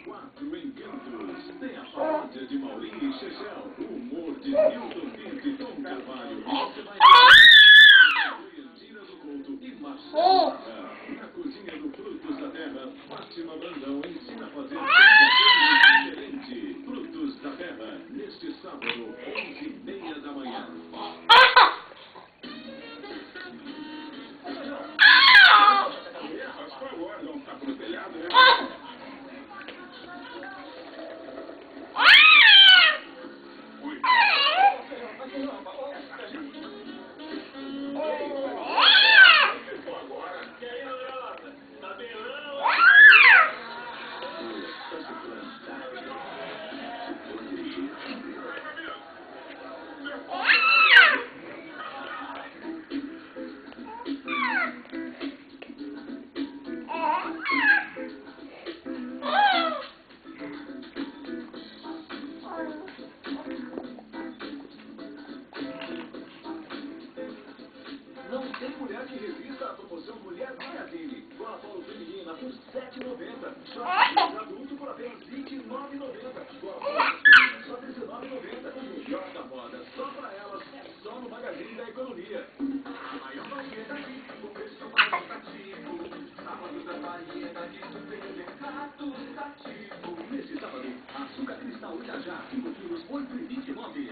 Quatro Encantos. Tem a paródia de Maurinho e Chechel. O humor de Milton Pinto e Tom Carvalho. E você vai Goiantina do Couto e Marcelo Serra. Na cozinha do Frutos da Terra, Fátima Brandão ensina a fazer coisa diferente. Frutos da Terra, neste sábado, 11h30 da manhã. Foi agora, não tá pro telhado, né? Não tem mulher que resista à promoção Mulher Magazine. Cola Polo feminina por R$ 7,90. Short adulto por apenas R$ 29,90. Cola Polo feminina só R$ 19,90. O melhor da moda só para elas é só no Magazine da Economia. A maior variedade, o preço mais atrativo. Sábado da variedade, supermercado Tativo. Nesse sábado, açúcar cristal Irajá, 5 quilos, R$ 8,29.